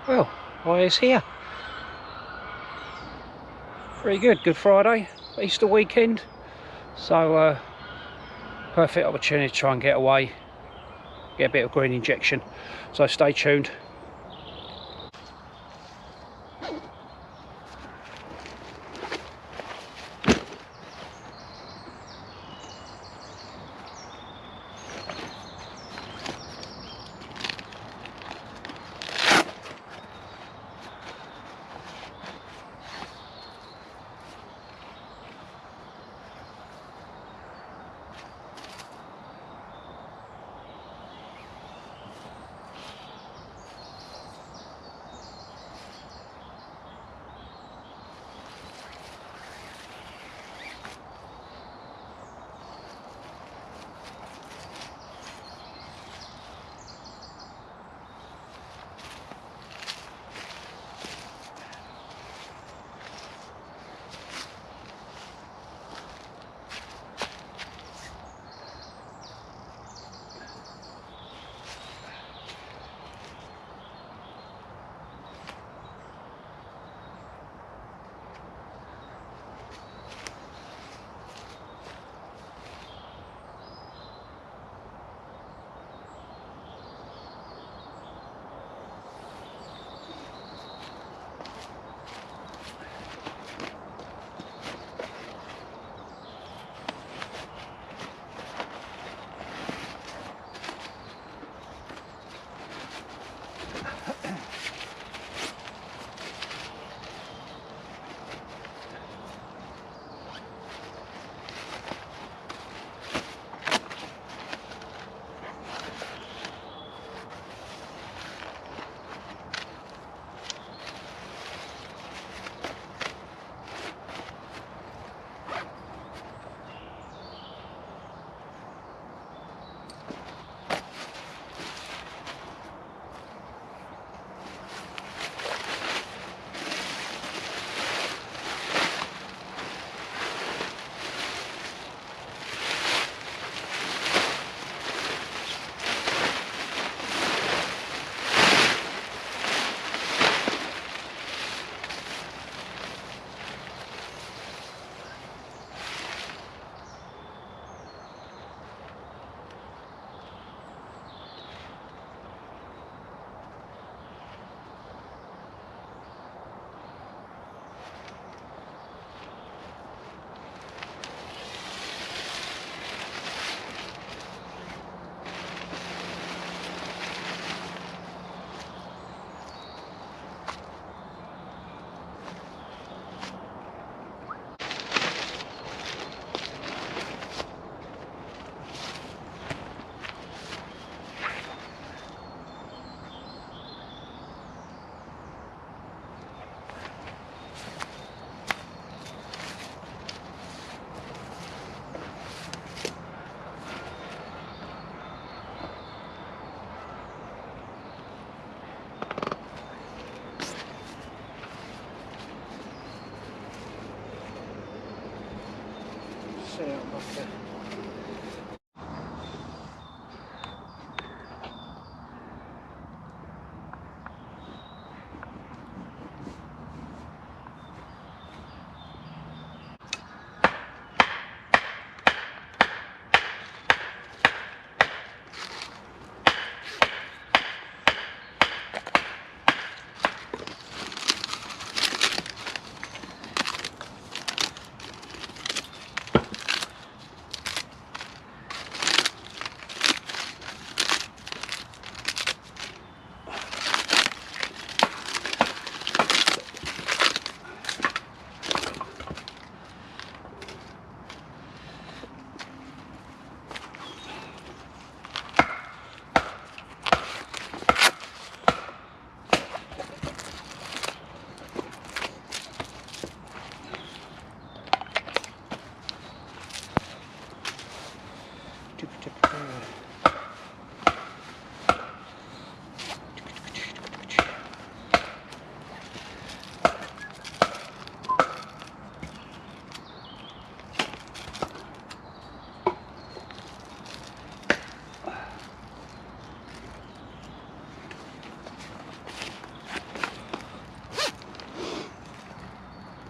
Well, I is here. Pretty good. Good Friday, Easter weekend. So perfect opportunity to try and get away, get a bit of green injection. So stay tuned.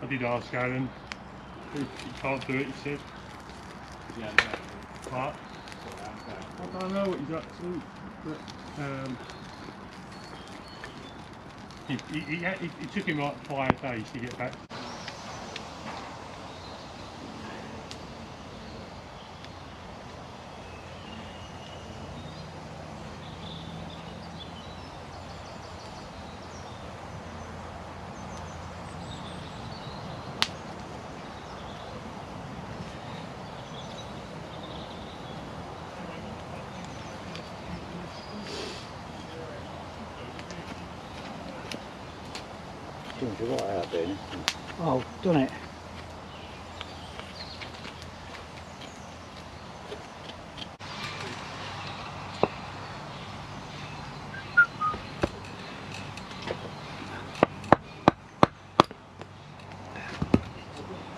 did ask Alan. He can't do it, he said. Yeah, But I don't know what he's up to, but it took him like 5 days to get back. Doing you right out there. Oh, done it.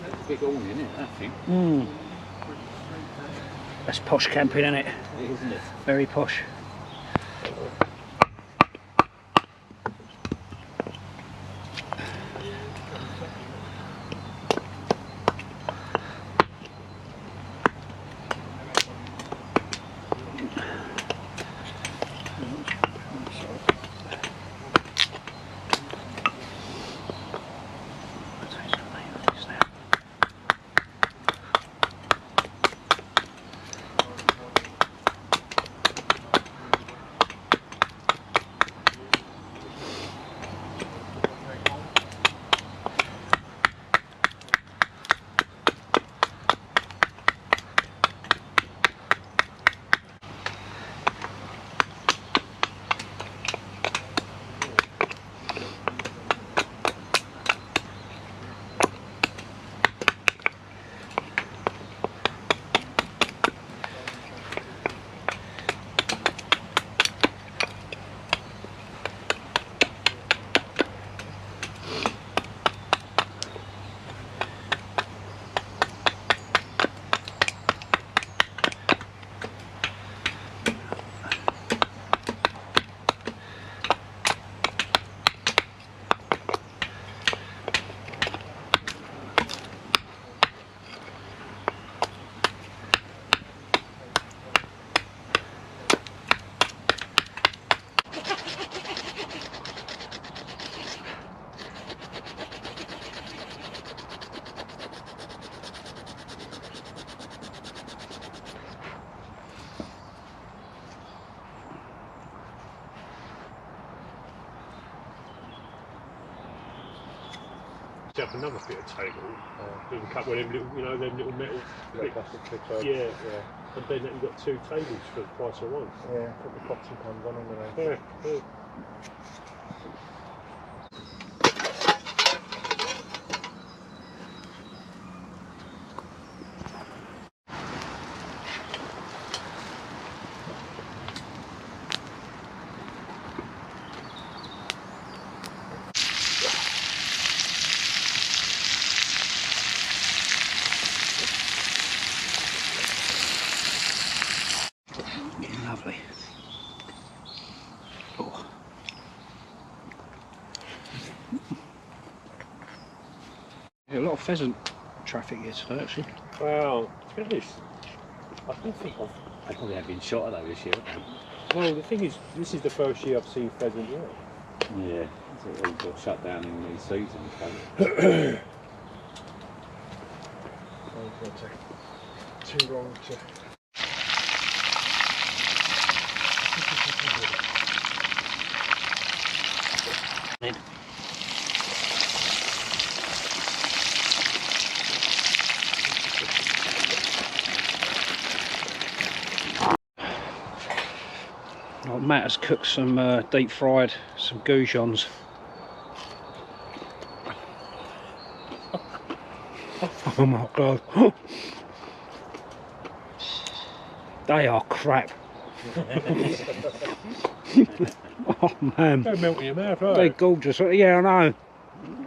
That's a big awning, isn't it, that thing? That's posh camping, isn't it? Isn't it? Very posh. Up another bit of table with a couple of them little, you know, them little metal. Yeah. And then you've got 2 tables for the price of one. Yeah, put the boxing comes on underneath. Yeah. Lovely. Oh. A lot of pheasant traffic here today, actually. Well, to be honest, I don't think They probably have been shot at though this year, haven't Well, the thing is, this is the first year I've seen pheasant yet. they? Yeah. It's all got shut down in these seasons, don't It's going to take too long to... Oh, Matt has cooked some deep fried, some goujons. Oh my god. They are crap. Oh man. They're melting your mouth, right? They're gorgeous. Yeah, I know.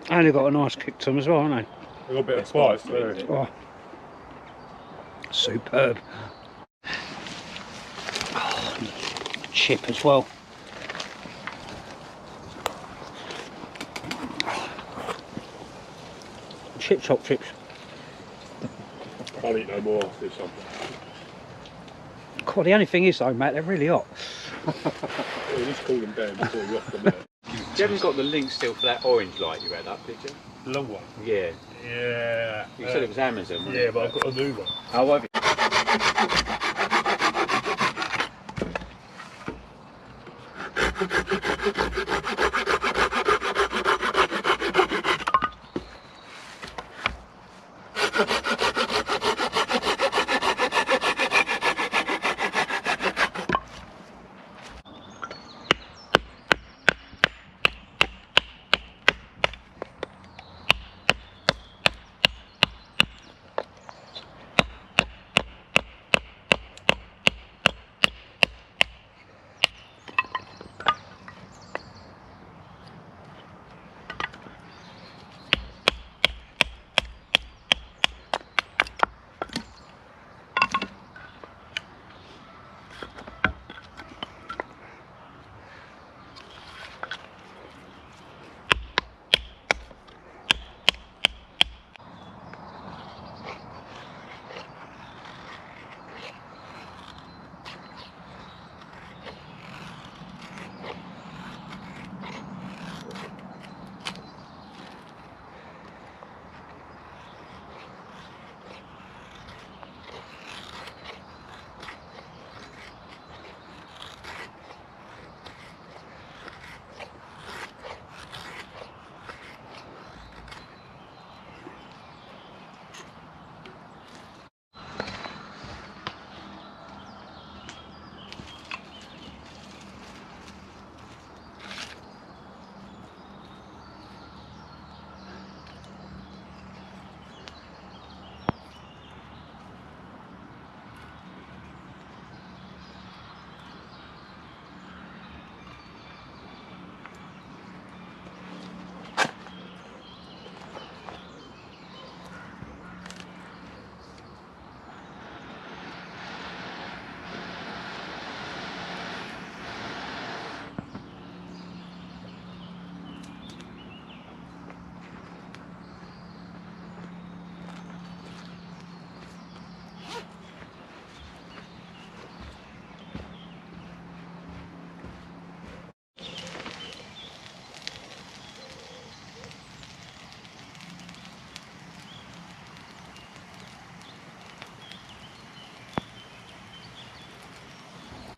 And they've got a nice kick to them as well, haven't They've got a bit of spice, don't they? Oh, superb. Oh, chip as well. chip chop chips. I'll eat no more after this. God, the only thing is though, Matt, they're really hot. Well, just cool them down before you off them out. You haven't got the link still for that orange light you had up, did you? The long one? Yeah. Yeah. You said it was Amazon, wasn't Yeah, it? but I've got a new one. Oh, have you?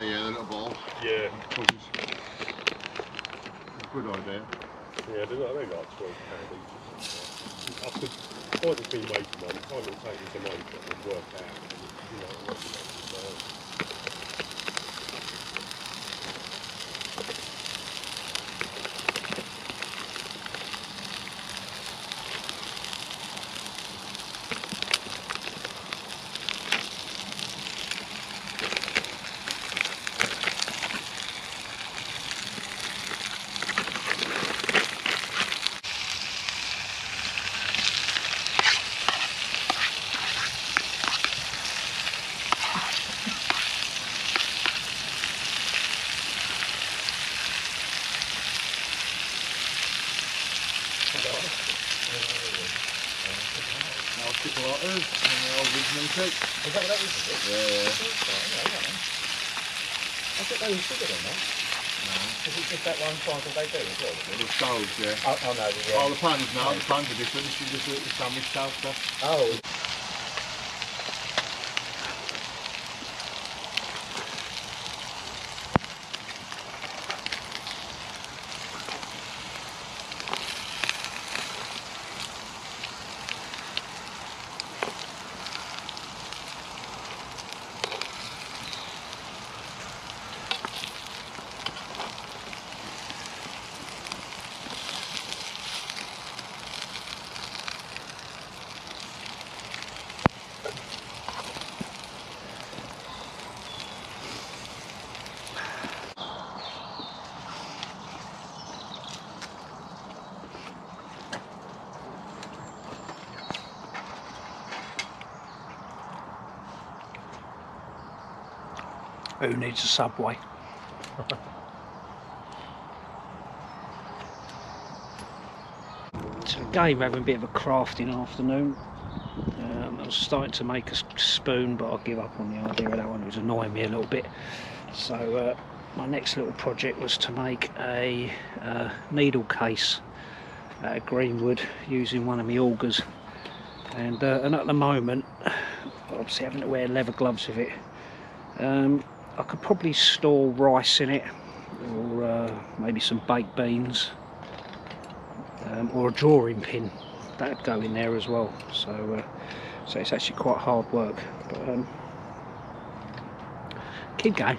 Yeah, the little ball. Yeah. Good idea. Yeah, they're like £12 each. I could point the thing making one, time it'll take me to make it and work out. You know, what Now chipolatas and the old original cake. Is that what that is? Yeah. I thought they were sugar on that. No. Is it just that one size that they do as well? The stoves, yeah. Oh no, Oh, the pans now, the pans are different. This is just the sandwich style stuff. Oh. Who needs a Subway? again, we're having a bit of a crafting afternoon. I was starting to make a spoon, but I give up on the idea of that one. It was annoying me a little bit. So my next little project was to make a needle case out of greenwood using one of my augers. And at the moment, obviously having to wear leather gloves with it, I could probably store rice in it, or maybe some baked beans, or a drawing pin. That'd go in there as well. So it's actually quite hard work, but keep going.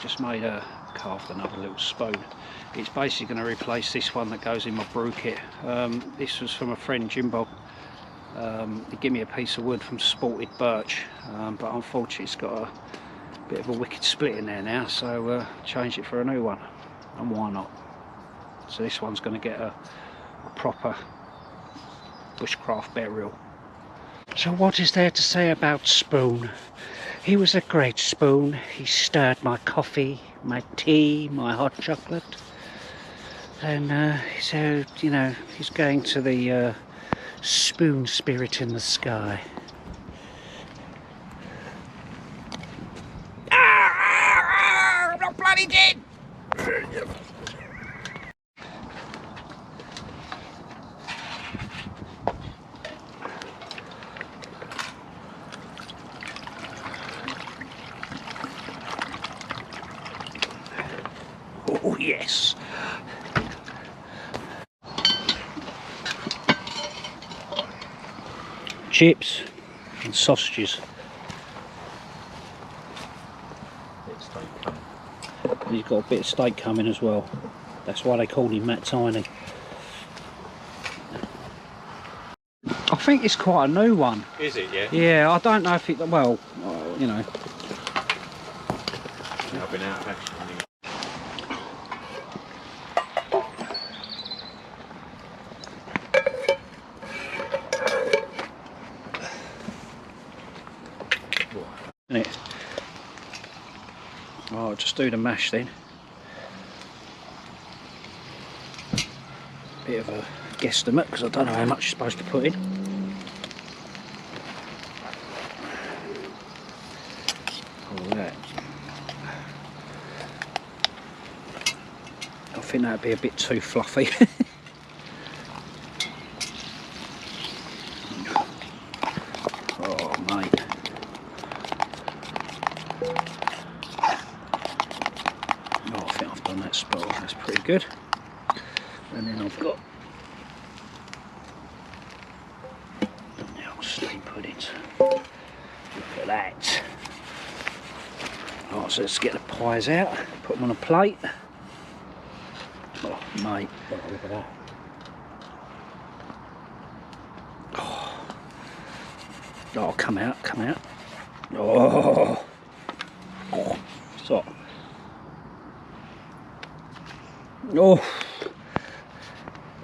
Just carved another little spoon. It's basically going to replace this one that goes in my brew kit. This was from a friend, Jimbo. He gave me a piece of wood from Sported Birch, but unfortunately it's got a bit of a wicked split in there now, so changed it for a new one, and why not? So this one's going to get a proper bushcraft burial. So what is there to say about Spoon? He was a great spoon. He stirred my coffee, my tea, my hot chocolate. And so, you know, he's going to the spoon spirit in the sky. I'm not bloody dead! Oh yes. Chips and sausages. He's got a bit of steak coming as well. That's why they call him Matt Tiny. I think it's quite a new one. Is it, yeah? Yeah, I don't know if it, well, you know. I've been out of action. Isn't it? Oh, I'll just do the mash then. Bit of a guesstimate because I don't know how much you're supposed to put in. All that. I think that'd be a bit too fluffy. Oh mate. Oh, I think I've done that spot. That's pretty good. And then I've got steam puddings. Look at that. Right, so let's get the pies out. Put them on a plate. Oh, mate. Look at that. Oh, come out, come out. Oh, stop. Oh,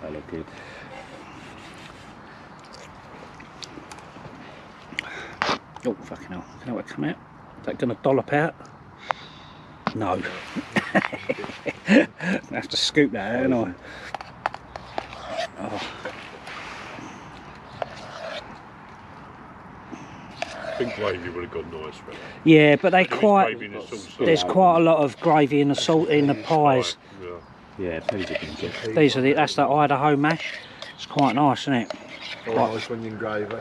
That look good. oh, fucking hell. Can I come out? Is that going to dollop out? No. I have to scoop that out, don't I? Oh. I think gravy would have gone nice for that. Yeah, but they There is quite. gravy in the sauce, so- There's quite a lot of gravy in the salt in the pies. Yeah. Yeah, these have been good. These are that's the Idaho mash. It's quite nice, isn't it? All nice when you're in gravy.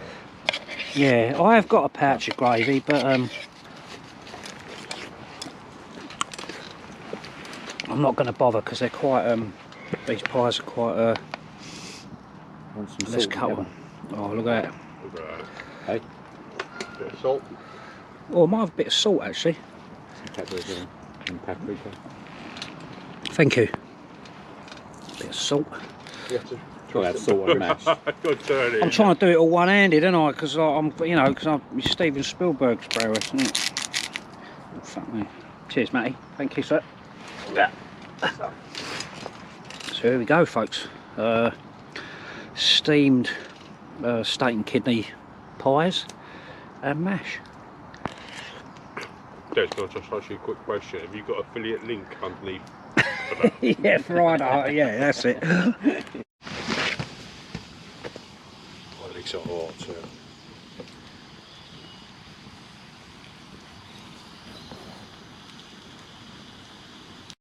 Yeah, I have got a pouch of gravy, but I'm not going to bother because they're quite these pies are quite Want some let's salt cut in one. Oh, look at that. Look at that. Hey, Bit of salt. Oh, I might have a bit of salt actually. some peppers and paprika. Thank you. Bit of salt. You have to Got to have salt and mash. Got to turn it. I'm trying to do it all one-handed, aren't I? Because I'm, you know, because I'm Steven Spielberg's prowess, isn't it? Oh, fuck me. Cheers, Matty. Thank you, sir. Yeah. So Here we go, folks. Steamed steak and kidney pies and mash. Des, can I just ask you a quick question? Have you got affiliate link underneath? Yeah, right. Yeah, that's it. My legs are hot too.